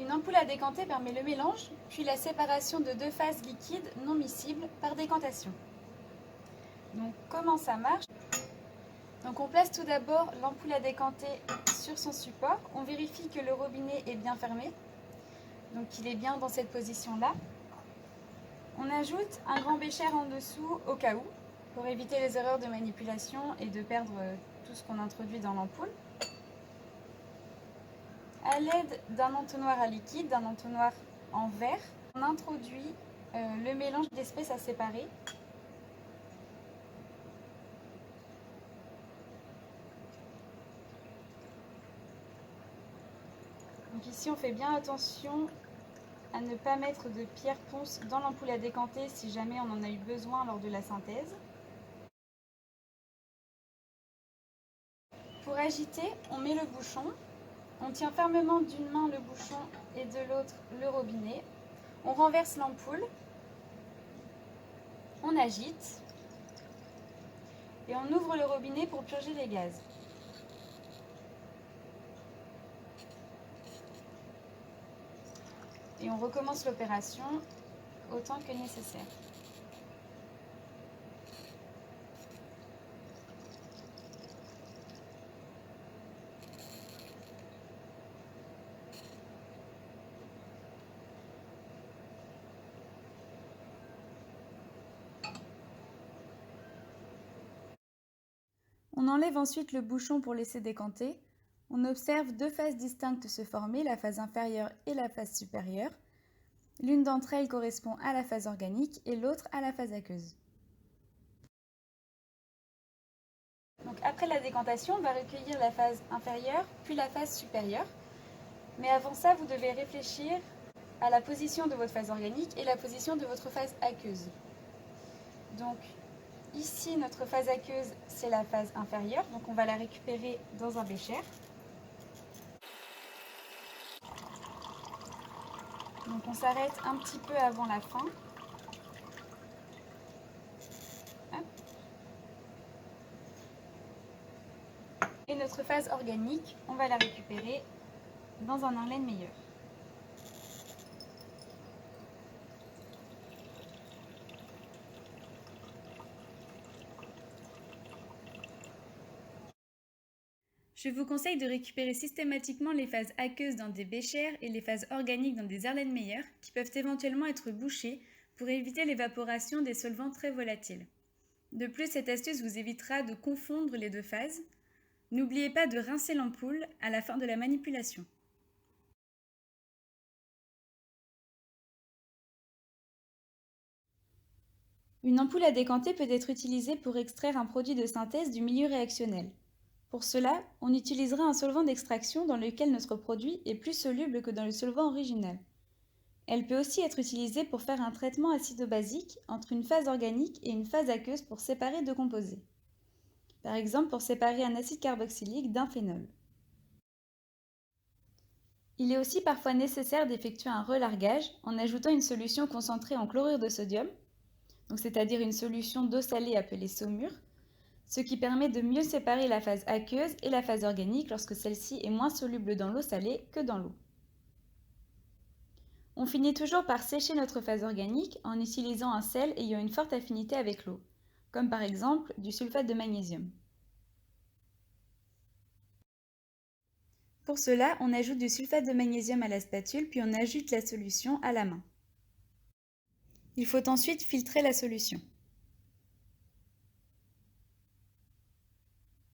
Une ampoule à décanter permet le mélange, puis la séparation de deux phases liquides non miscibles par décantation. Donc comment ça marche? Donc on place tout d'abord l'ampoule à décanter sur son support. On vérifie que le robinet est bien fermé, donc il est bien dans cette position-là. On ajoute un grand bécher en dessous au cas où, pour éviter les erreurs de manipulation et de perdre tout ce qu'on introduit dans l'ampoule. À l'aide d'un entonnoir à liquide, d'un entonnoir en verre, on introduit le mélange d'espèces à séparer. Donc ici on fait bien attention à ne pas mettre de pierre ponce dans l'ampoule à décanter si jamais on en a eu besoin lors de la synthèse. Pour agiter, on met le bouchon. On tient fermement d'une main le bouchon et de l'autre le robinet. On renverse l'ampoule. On agite. Et on ouvre le robinet pour purger les gaz. Et on recommence l'opération autant que nécessaire. On enlève ensuite le bouchon pour laisser décanter. On observe deux phases distinctes se former, la phase inférieure et la phase supérieure. L'une d'entre elles correspond à la phase organique et l'autre à la phase aqueuse. Donc après la décantation, on va recueillir la phase inférieure puis la phase supérieure. Mais avant ça, vous devez réfléchir à la position de votre phase organique et la position de votre phase aqueuse. Donc ici, notre phase aqueuse, c'est la phase inférieure, donc on va la récupérer dans un bécher. Donc on s'arrête un petit peu avant la fin. Hop. Et notre phase organique, on va la récupérer dans un Erlenmeyer. Je vous conseille de récupérer systématiquement les phases aqueuses dans des béchers et les phases organiques dans des Erlenmeyer qui peuvent éventuellement être bouchés pour éviter l'évaporation des solvants très volatiles. De plus, cette astuce vous évitera de confondre les deux phases. N'oubliez pas de rincer l'ampoule à la fin de la manipulation. Une ampoule à décanter peut être utilisée pour extraire un produit de synthèse du milieu réactionnel. Pour cela, on utilisera un solvant d'extraction dans lequel notre produit est plus soluble que dans le solvant original. Elle peut aussi être utilisée pour faire un traitement acido-basique entre une phase organique et une phase aqueuse pour séparer deux composés. Par exemple, pour séparer un acide carboxylique d'un phénol. Il est aussi parfois nécessaire d'effectuer un relargage en ajoutant une solution concentrée en chlorure de sodium, c'est-à-dire une solution d'eau salée appelée saumure, ce qui permet de mieux séparer la phase aqueuse et la phase organique lorsque celle-ci est moins soluble dans l'eau salée que dans l'eau. On finit toujours par sécher notre phase organique en utilisant un sel ayant une forte affinité avec l'eau, comme par exemple du sulfate de magnésium. Pour cela, on ajoute du sulfate de magnésium à la spatule puis on ajoute la solution à la main. Il faut ensuite filtrer la solution.